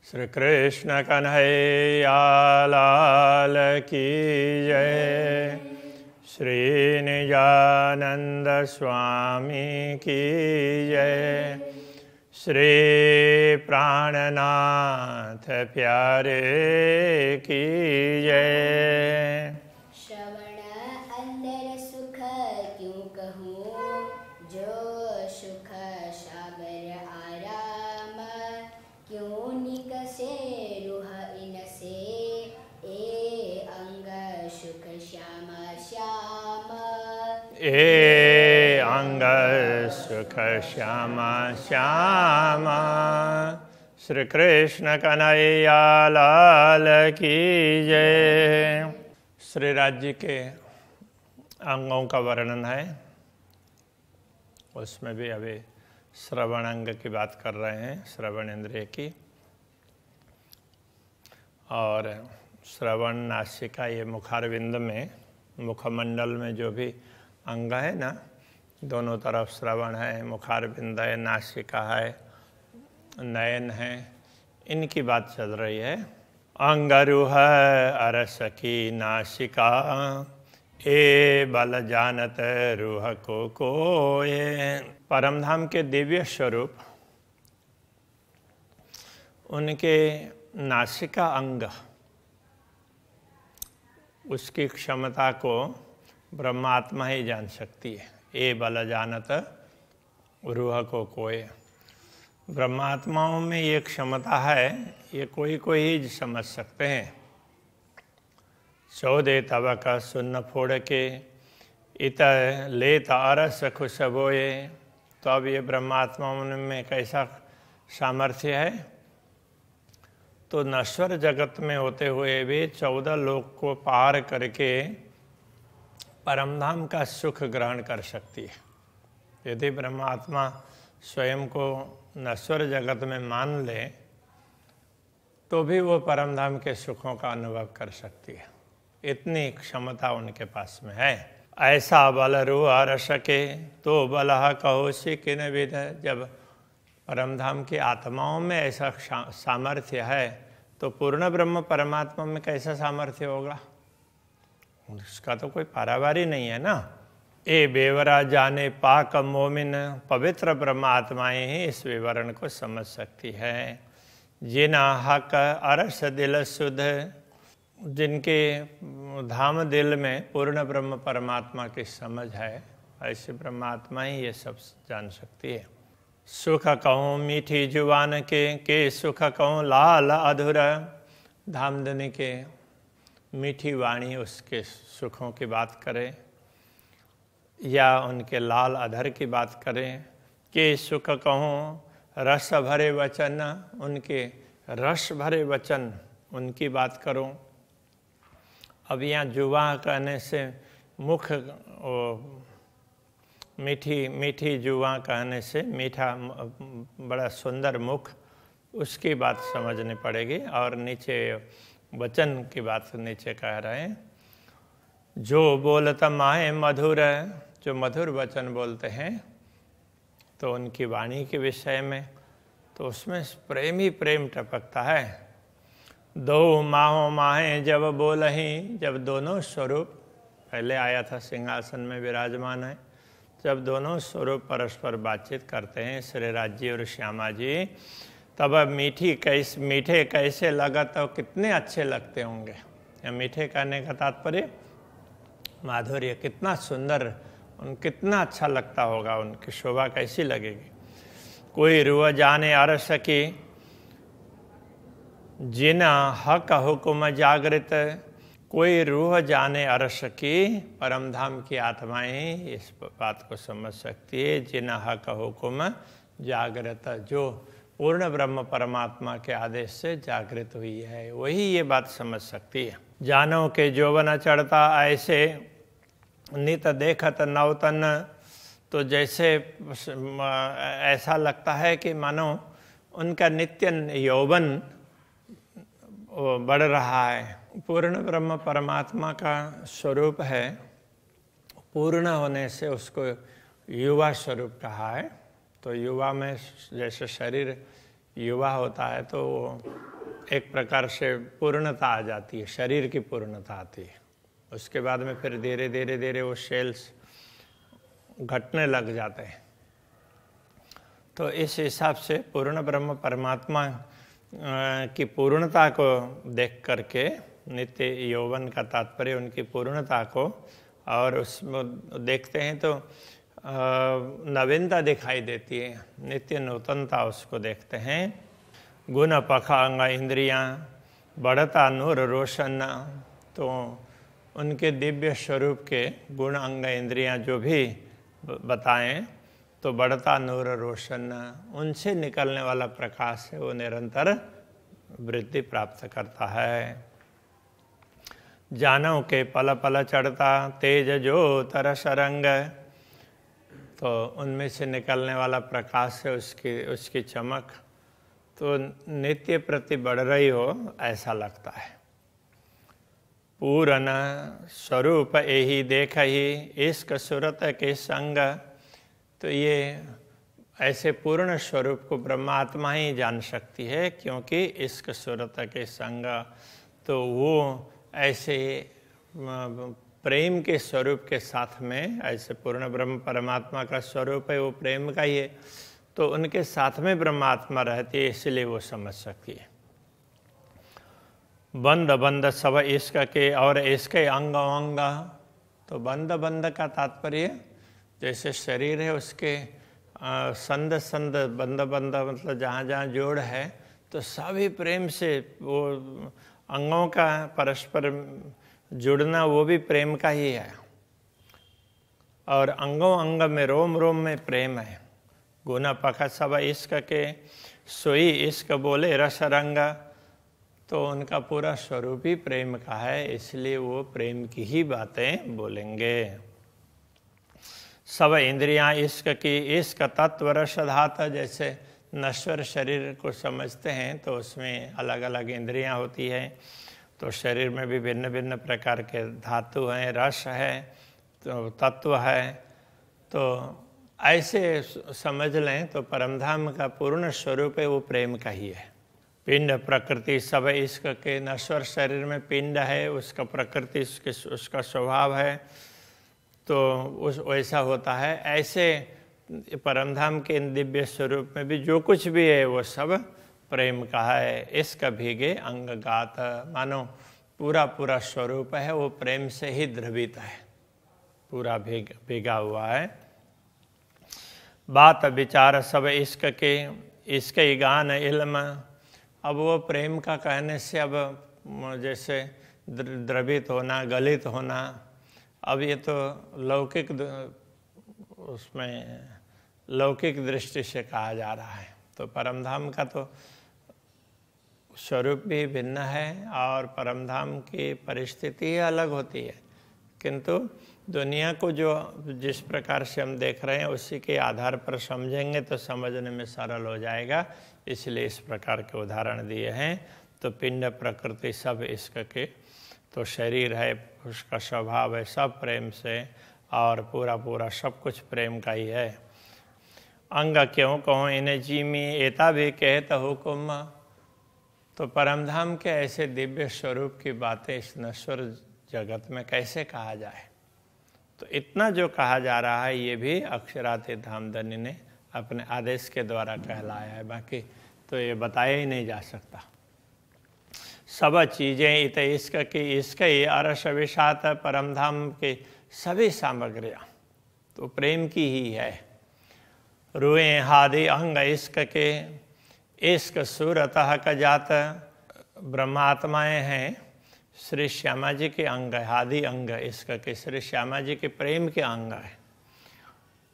श्री कृष्ण कन्हैया लाल की जय। श्री निजानंद स्वामी की जय। श्री प्राणनाथ प्यारे की जय। श्रवण अंदर सुख क्यों कहूँ, जो सुख सागर आराम, क्यों निकसे रूह इनसे, ए अंग सुख श्याम श्याम। ए अंग सुख श्याम श्याम। श्री कृष्ण कन्हैया लाल की जय। श्री राज्य के अंगों का वर्णन है, उसमें भी अभी श्रवण अंग की बात कर रहे हैं, श्रवण इंद्रिय की। और श्रवण नासिका, ये मुखारविंद में, मुखमंडल में जो भी अंग है ना, दोनों तरफ श्रवण है, मुखारविंद है, नासिका है, नयन है, इनकी बात चल रही है। अंगरूह अरस की नासिका, ए बल जानत रूह को कोये। परमधाम के दिव्य स्वरूप, उनके नासिका अंग, उसकी क्षमता को ब्रह्मात्मा ही जान सकती है। ए बल जानत रूह को कोये। ब्रह्मात्माओं में ये क्षमता है, ये कोई ही समझ सकते हैं। चौदे तब का सुन्न फोड़ के, इत लेत अरस खुशबोए। तो अब ये ब्रह्मात्माओं में कैसा सामर्थ्य है, तो नश्वर जगत में होते हुए भी 14 लोक को पार करके परमधाम का सुख ग्रहण कर सकती है। यदि ब्रह्मात्मा स्वयं को नश्वर जगत में मान ले, तो भी वो परमधाम के सुखों का अनुभव कर सकती है। इतनी क्षमता उनके पास में है। ऐसा बल रू अरस के, तो बलह कहो किन विध। जब परमधाम की आत्माओं में ऐसा सामर्थ्य है, तो पूर्ण ब्रह्म परमात्मा में कैसा सामर्थ्य होगा? उसका तो कोई पारावारी नहीं है ना। ए बेवरा जाने पाक मोमिन, पवित्र ब्रह्मात्माएं ही इस विवरण को समझ सकती है। जिना हक अरस दिल सुध, जिनके धाम दिल में पूर्ण ब्रह्म परमात्मा की समझ है, ऐसे ब्रह्मात्मा ही ये सब जान सकती है। सुख कहूँ मीठी जुबान के सुख कहूँ लाल अधूर। धामधनी के मीठी वाणी उसके सुखों की बात करें, या उनके लाल अधर की बात करें। के सुख कहूँ रस भरे वचन, उनके रस भरे वचन, उनकी बात करूं। अब यहाँ जुबा कहने से मुख, मीठी जुबा कहने से मीठा, बड़ा सुंदर मुख, उसकी बात समझनी पड़ेगी। और नीचे वचन की बात नीचे कह रहे हैं, जो बोलता माहे मधुर, जो मधुर वचन बोलते हैं, तो उनकी वाणी के विषय में, तो उसमें प्रेम ही प्रेम टपकता है। दो माहों माहे जब बोलहीं, जब दोनों स्वरूप, पहले आया था सिंहासन में विराजमान है, जब दोनों स्वरूप परस्पर बातचीत करते हैं, श्री राज्य और श्यामा जी, तब मीठे कैसे लगा, तो कितने अच्छे लगते होंगे। या मीठे कहने का तात्पर्य माधुर्य, कितना सुंदर, कितना अच्छा लगता होगा, उनकी शोभा कैसी लगेगी। कोई रुआ जाने अरस की, जिना हक हुक्म जागृत। कोई रूह जाने अरस की, परमधाम की आत्माएं इस बात को समझ सकती है। जिना हक हुक्म जागृत, जो पूर्ण ब्रह्म परमात्मा के आदेश से जागृत हुई है, वही ये बात समझ सकती है। जानो के जोवन चढ़ता ऐसे, नित देखत नवतन। तो जैसे ऐसा लगता है कि मानो उनका नित्य यौवन बढ़ रहा है। पूर्ण ब्रह्म परमात्मा का स्वरूप है, पूर्ण होने से उसको युवा स्वरूप कहा है। तो युवा में जैसे शरीर युवा होता है, तो एक प्रकार से पूर्णता आ जाती है, शरीर की पूर्णता आती है। उसके बाद में फिर धीरे धीरे धीरे वो सेल्स घटने लग जाते हैं। तो इस हिसाब से पूर्ण ब्रह्म परमात्मा की पूर्णता को देख करके, नित्य यौवन का तात्पर्य उनकी पूर्णता को, और उसमें देखते हैं तो नवीनता दिखाई देती है, नित्य नूतनता उसको देखते हैं। गुण पखा अंग इंद्रियां बढ़ता नूर रोशन, तो उनके दिव्य स्वरूप के गुण अंग इंद्रियां जो भी बताएं तो बढ़ता नूर रोशन, उनसे निकलने वाला प्रकाश है वो निरंतर वृद्धि प्राप्त करता है। जानों के पल पल चढ़ता तेज जो तरस रंग, तो उनमें से निकलने वाला प्रकाश है, उसकी चमक तो नित्य प्रति बढ़ रही हो ऐसा लगता है। पूरन स्वरूप यही देख ही इश्क सूरत के संग, तो ये ऐसे पूर्ण स्वरूप को ब्रह्मात्मा ही जान सकती है, क्योंकि इश्क सूरत के संग, तो वो ऐसे प्रेम के स्वरूप के साथ में, ऐसे पूर्ण ब्रह्म परमात्मा का स्वरूप है वो प्रेम का ही है, तो उनके साथ में ब्रह्मात्मा रहती है, इसलिए वो समझ सकती है। बंद बंद सब इश्क के और इसके अंग अंग, तो बंद बंद का तात्पर्य जैसे शरीर है उसके संद संद बंद बंद मतलब जहाँ जहाँ जोड़ है, तो सभी प्रेम से वो अंगों का परस्पर जुड़ना वो भी प्रेम का ही है, और अंगों अंग में रोम रोम में प्रेम है। गुना पख सब इश्क के सोई इश्क बोले रस रंग, तो उनका पूरा स्वरूप ही प्रेम का है, इसलिए वो प्रेम की ही बातें बोलेंगे। सब इंद्रियां इश्क की इश्क तत्व रस धात, जैसे नश्वर शरीर को समझते हैं तो उसमें अलग अलग इंद्रियां होती हैं, तो शरीर में भी भिन्न भिन्न प्रकार के धातु हैं, रस है, तो तत्व है, तो ऐसे समझ लें तो परमधाम का पूर्ण स्वरूप है वो प्रेम का ही है। पिंड प्रकृति सब इश्क के, नश्वर शरीर में पिंड है, उसका प्रकृति उसका स्वभाव है, तो उस वैसा होता है। ऐसे परमधाम के दिव्य स्वरूप में भी जो कुछ भी है वो सब प्रेम का है। इसका भीगे अंग गात, मानो पूरा पूरा स्वरूप है वो प्रेम से ही द्रवित है, पूरा भीगा हुआ है। बात विचार सब इश्क के, इसके गान इल्म, अब वो प्रेम का कहने से अब जैसे द्रवित होना, गलित होना, अब ये तो लौकिक उसमें लौकिक दृष्टि से कहा जा रहा है, तो परमधाम का तो स्वरूप भी भिन्न है और परमधाम की परिस्थिति अलग होती है, किंतु दुनिया को जो जिस प्रकार से हम देख रहे हैं उसी के आधार पर समझेंगे तो समझने में सरल हो जाएगा, इसलिए इस प्रकार के उदाहरण दिए हैं। तो पिंड प्रकृति सब इश्क के, तो शरीर है उसका स्वभाव है सब प्रेम से, और पूरा पूरा सब कुछ प्रेम का ही है। अंग क्यों कहो इन्हें जीमी एता भी कहता हुकुम, तो परमधाम के ऐसे दिव्य स्वरूप की बातें इस नश्वर जगत में कैसे कहा जाए, तो इतना जो कहा जा रहा है ये भी अक्षरातीत धामधनी ने अपने आदेश के द्वारा कहलाया है, बाकी तो ये बताया ही नहीं जा सकता। सब चीज़ें इत इश्क की, इश्क ही अरस विषात, परमधाम की सभी सामग्रियाँ तो प्रेम की ही है। रुए हादि अंग इश्क के, इश्क सूरत का जात, ब्रह्मात्माएँ हैं श्री श्यामा जी के अंग है, हादि अंग इश्क के श्री श्यामा जी के प्रेम के अंग है।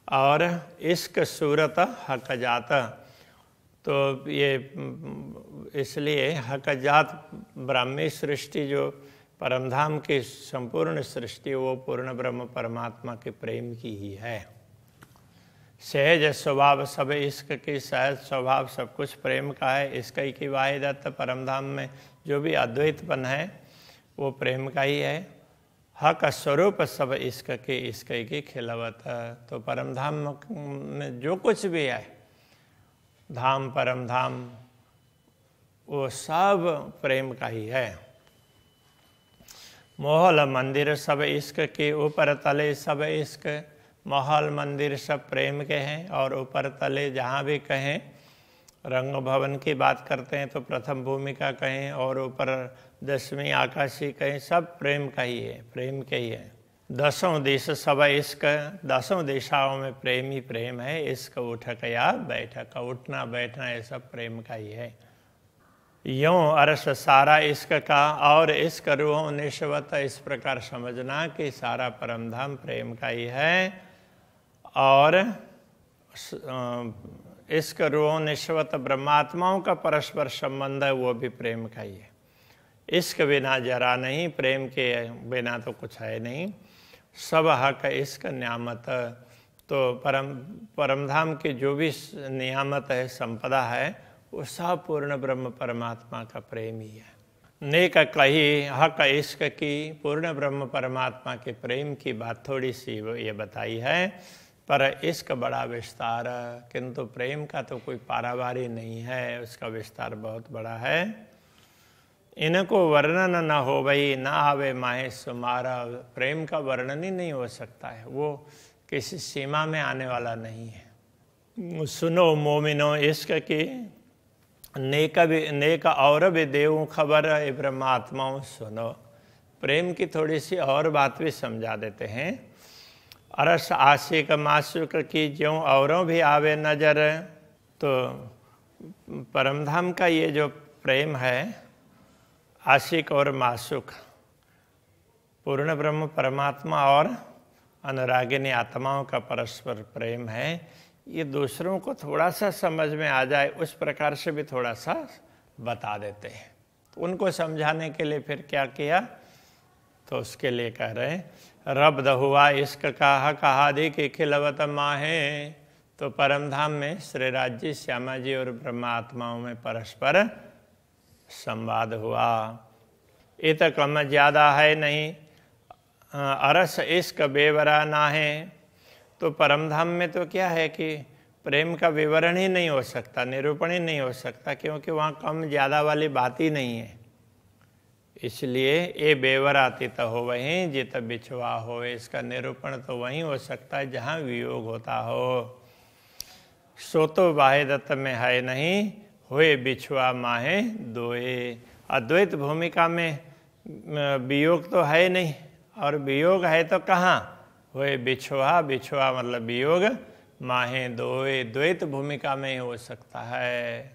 और इश्क सूरत हक जात, तो ये इसलिए हक जात ब्राह्मी सृष्टि जो परमधाम की संपूर्ण सृष्टि वो पूर्ण ब्रह्म परमात्मा के प्रेम की ही है। सहज स्वभाव सब इश्क की, सहज स्वभाव सब कुछ प्रेम का है। इसका ही की वाहिदत परमधाम में जो भी अद्वैतपन है वो प्रेम का ही है। हक स्वरूप सब इश्क की, इश्क की खिलवत, तो परमधाम में जो कुछ भी है, धाम परमधाम वो सब प्रेम का ही है। महल मंदिर सब इश्क के, ऊपर तले सब इश्क। महल मंदिर सब प्रेम के हैं, और ऊपर तले जहाँ भी कहें, रंग भवन की बात करते हैं तो प्रथम भूमिका कहें, और ऊपर 10वीं आकाशी कहें, सब प्रेम का ही है, प्रेम के ही है। 10 दिश सब इश्क, 10 दिशाओं में प्रेम ही प्रेम है। इश्क उठक या बैठक, उठना बैठना ये सब प्रेम का ही है। यों अरस सारा इश्क का, और इश्क रूहों निश्वत, इस प्रकार समझना कि सारा परमधाम प्रेम का ही है, और इश्क रूहों निश्वत ब्रह्मात्माओं का परस्पर संबंध है, वो भी प्रेम का ही है। इश्क बिना जरा नहीं, प्रेम के बिना तो कुछ है नहीं। सब हक इश्क नियामत, तो परमधाम की जो भी नियामत है, संपदा है, वो सब पूर्ण ब्रह्म परमात्मा का प्रेम ही है। नेक कही हक इश्क की, पूर्ण ब्रह्म परमात्मा के प्रेम की बात थोड़ी सी ये बताई है, पर इश्क बड़ा विस्तार, किंतु प्रेम का तो कोई पारावारी नहीं है, उसका विस्तार बहुत बड़ा है। इनको वर्णन न हो भाई, न आवे माहे सुमारा, प्रेम का वर्णन ही नहीं हो सकता है, वो किसी सीमा में आने वाला नहीं है। सुनो मोमिनो इश्क की, नेक और भी देवों खबर, ए ब्रह्मात्माओं सुनो। प्रेम की थोड़ी सी और बात भी समझा देते हैं। अरस आशिक माशुक की, ज्यों औरों भी आवे नजर, तो परमधाम का ये जो प्रेम है, आशिक और माशुक, पूर्ण ब्रह्म परमात्मा और अनुरागिनी आत्माओं का परस्पर प्रेम है, ये दूसरों को थोड़ा सा समझ में आ जाए उस प्रकार से भी थोड़ा सा बता देते हैं। तो उनको समझाने के लिए फिर क्या किया, तो उसके लिए कह रहे हैं, रब्द हुआ इश्क का हक हादि की खिलवत माहे। तो परमधाम में श्री राज्य श्यामा जी और ब्रह्मात्माओं में परस्पर संवाद हुआ। ये तो कम ज्यादा है नहीं, अरस इश्क बेवरा ना है। तो परमधाम में तो क्या है कि प्रेम का विवरण ही नहीं हो सकता, निरूपण ही नहीं हो सकता, क्योंकि वहाँ कम ज़्यादा वाली बात ही नहीं है। इसलिए ये बेवरातीत हो वहीं जित बिछुआ हो, इसका निरूपण तो वहीं हो सकता है जहाँ वियोग होता हो। सो तो वाहिदत में है नहीं, हुए बिछुआ माहे दोए। अद्वैत भूमिका में वियोग तो है नहीं, और वियोग है तो कहाँ, हुए बिछुआ, बिछुआ मतलब वियोग, माहे दोए, द्वैत भूमिका में ही हो सकता है।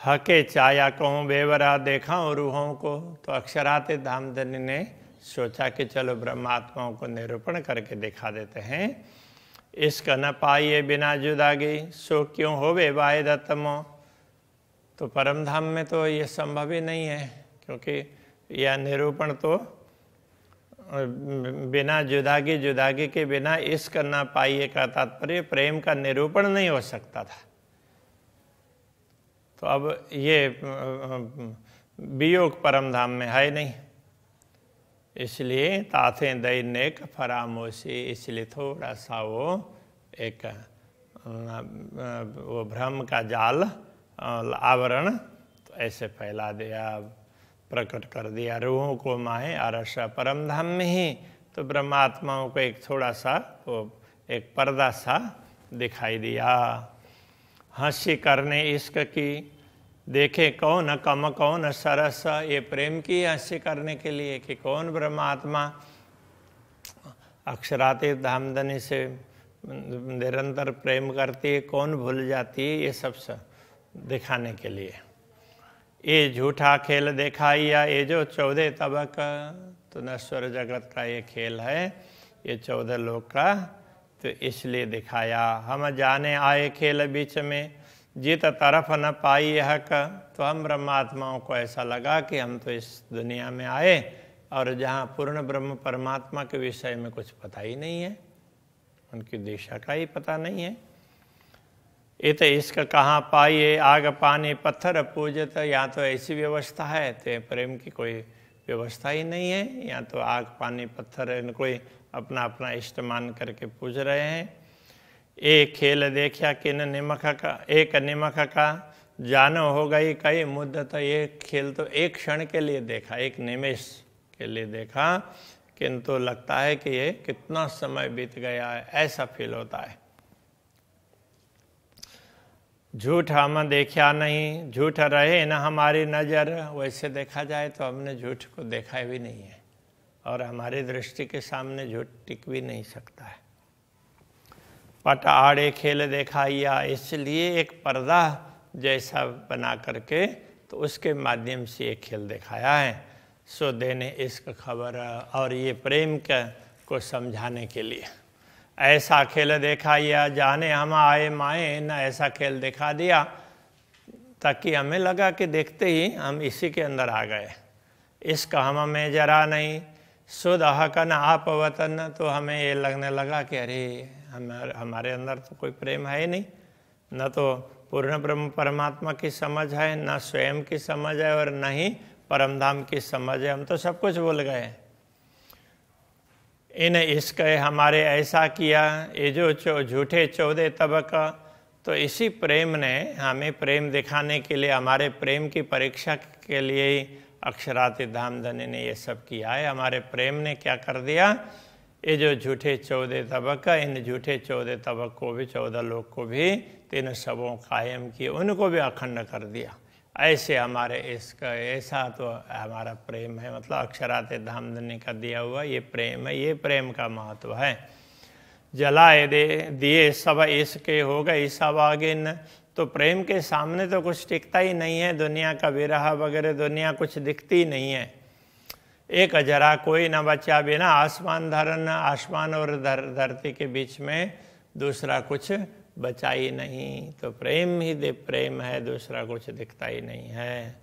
हके चाया कहूँ बेवरा देखा रूहों को। तो अक्षराते धामधनी ने सोचा कि चलो ब्रह्मात्माओं को निरूपण करके दिखा देते हैं। इश्क न पाइए बिना जुदागी, सो क्यों होवे वाहिदतमो। तो परमधाम में तो ये संभव ही नहीं है, क्योंकि यह निरूपण तो बिना जुदागी, जुदागी के बिना इश्क न पाइए का तात्पर्य प्रेम का निरूपण नहीं हो सकता था। तो अब ये वियोग परमधाम में है नहीं, इसलिए ताथे दई नेक फरामोशी, इसलिए थोड़ा सा वो एक वो भ्रम का जाल आवरण तो ऐसे फैला दिया, प्रकट कर दिया। रूहों को माहे अरस, परमधाम में ही तो ब्रह्मात्माओं को एक थोड़ा सा वो एक पर्दा सा दिखाई दिया। हंसी करने इश्क की, देखे कौन कम कौन सरस। ये प्रेम की हंसी करने के लिए कि कौन ब्रह्मात्मा अक्षरातीत धामधनी से निरंतर प्रेम करती है, कौन भूल जाती है, ये सब दिखाने के लिए। ये झूठा खेल दिखाइया, ये जो 14 तबक, तो नश्वर जगत का ये खेल है, ये 14 लोक का, तो इसलिए दिखाया। हम जाने आए खेल बीच में, जित तरफ न पाई हक। तो हम ब्रह्मात्माओं को ऐसा लगा कि हम तो इस दुनिया में आए और जहाँ पूर्ण ब्रह्म परमात्मा के विषय में कुछ पता ही नहीं है, उनकी दिशा का ही पता नहीं है। इत इश्क कहाँ पाइए, आग पानी पत्थर पूजत। यहाँ तो ऐसी व्यवस्था है, तो प्रेम की कोई व्यवस्था ही नहीं है। यहाँ तो आग पानी पत्थर इन कोई अपना अपना इष्ट मान करके पूज रहे हैं। एक खेल देखा किन निमख का, एक निमख का जानो हो गई कई मुद्दत, ये खेल तो एक क्षण के लिए देखा, एक निमेष के लिए देखा, किंतु लगता है कि ये कितना समय बीत गया है, ऐसा फील होता है। झूठ हम देखा नहीं, झूठ रहे न हमारी नज़र, वैसे देखा जाए तो हमने झूठ को देखा भी नहीं है और हमारी दृष्टि के सामने झूठ टिक भी नहीं सकता है। पट आड़े खेल दिखाया, इसलिए एक पर्दा जैसा बना करके तो उसके माध्यम से ये खेल दिखाया है। सो देने इसका खबर, और ये प्रेम को समझाने के लिए ऐसा खेल दिखाया, जाने हम आए माए न, ऐसा खेल दिखा दिया ताकि हमें लगा कि देखते ही हम इसी के अंदर आ गए। इसका हम में जरा नहीं, शुद्ध हकन आप वतन, तो हमें ये लगने लगा कि अरे हमारे अंदर तो कोई प्रेम है ही नहीं, न तो पूर्ण ब्रह्म परमात्मा की समझ है, न स्वयं की समझ है और न ही परमधाम की समझ है, हम तो सब कुछ भूल गए। इन इश्क हमारे ऐसा किया, ये जो झूठे 14 तबका, तो इसी प्रेम ने हमें प्रेम दिखाने के लिए, हमारे प्रेम की परीक्षा के लिए ही अक्षराति धामधनी ने ये सब किया है। हमारे प्रेम ने क्या कर दिया, ये जो झूठे 14 तबका, इन झूठे 14 तबक को भी, 14 लोग को भी, तीन सबों कायम किए, उनको भी अखंड कर दिया। ऐसे हमारे इसका ऐसा तो हमारा प्रेम है, मतलब अक्षराते धामधनी का दिया हुआ ये प्रेम है, ये प्रेम का महत्व है। जलाए दिए सब इसके हो गए सब आगे न, तो प्रेम के सामने तो कुछ टिकता ही नहीं है, दुनिया का विरह वगैरह दुनिया कुछ दिखती नहीं है। एक जरा कोई न बचा बिना आसमान धरन, आसमान और धरती के बीच में दूसरा कुछ बचा ही नहीं, तो प्रेम ही प्रेम है, दूसरा कुछ दिखता ही नहीं है।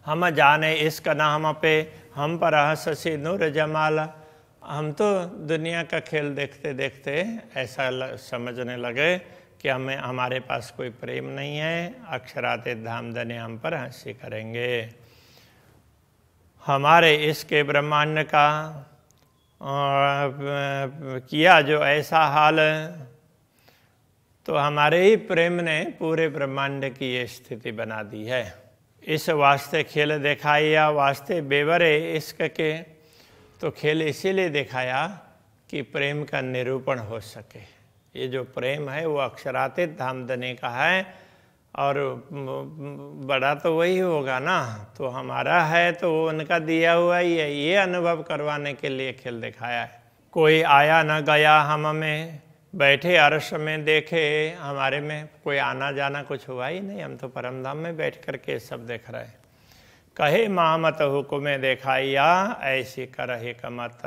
हम जाने इसका नाम पे हम पर हंसी नूर जमाल, हम तो दुनिया का खेल देखते देखते ऐसा समझने लगे कि हमारे पास कोई प्रेम नहीं है, अक्षराते धामधनी हम पर हंसी करेंगे। हमारे इसके ब्रह्मांड का किया जो ऐसा हाल, तो हमारे ही प्रेम ने पूरे ब्रह्मांड की ये स्थिति बना दी है। इस वास्ते खेल दिखाया, वास्ते बेवरे इश्क के, तो खेल इसीलिए दिखाया कि प्रेम का निरूपण हो सके। ये जो प्रेम है वो अक्षरातीत धामधनी का है और बड़ा तो वही होगा ना, तो हमारा है तो वो उनका दिया हुआ ही है, ये अनुभव करवाने के लिए खेल दिखाया है। कोई आया न गया हम में, बैठे अर्श में देखे, हमारे में कोई आना जाना कुछ हुआ ही नहीं, हम तो परमधाम में बैठ करके सब देख रहे हैं। कहे महामत हुक्म देखाइया, ऐसी कर हिकमत,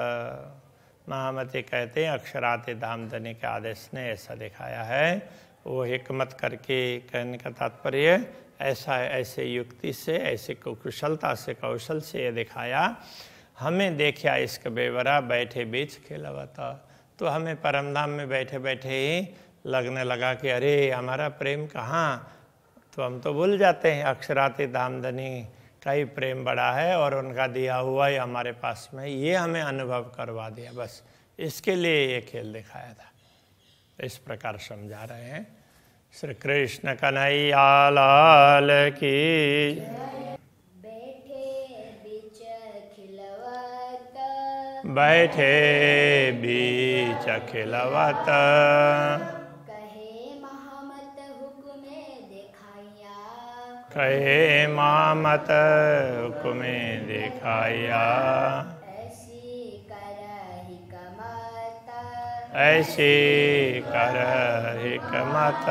महामती कहते हैं अक्षराते धामधनी के आदेश ने ऐसा दिखाया है। वो हिकमत करके कहने का तात्पर्य ऐसा ऐसे युक्ति से, ऐसे कुशलता से, कौशल से ये दिखाया। हमें देखा इसका बेवरा बैठे बीच खिलवता, तो हमें परमधाम में बैठे बैठे ही लगने लगा कि अरे हमारा प्रेम कहाँ, तो हम तो भूल जाते हैं अक्षराते धामधनी का ही प्रेम बड़ा है और उनका दिया हुआ ही हमारे पास में, ये हमें अनुभव करवा दिया। बस इसके लिए ये खेल दिखाया था, इस प्रकार समझा रहे हैं। श्री कृष्ण कन्हैया लाल की। बैठे बीच खिलवत, कहे महामत हुक्मे दिखाया, कहे महामत हुक्मे दिखाया, ऐसी कर हिकमत, ऐसी कर हिकमत,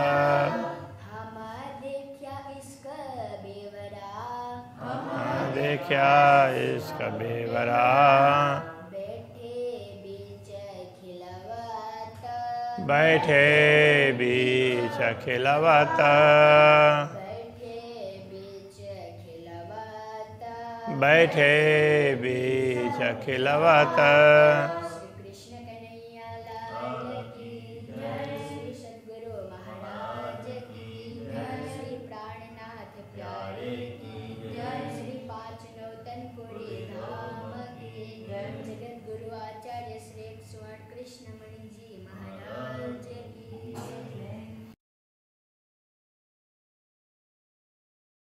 हम देखा इसका बेवरा, हम देखा इसका बेवरा, बैठे बीच खिलवत, बैठे बीच खिलवत,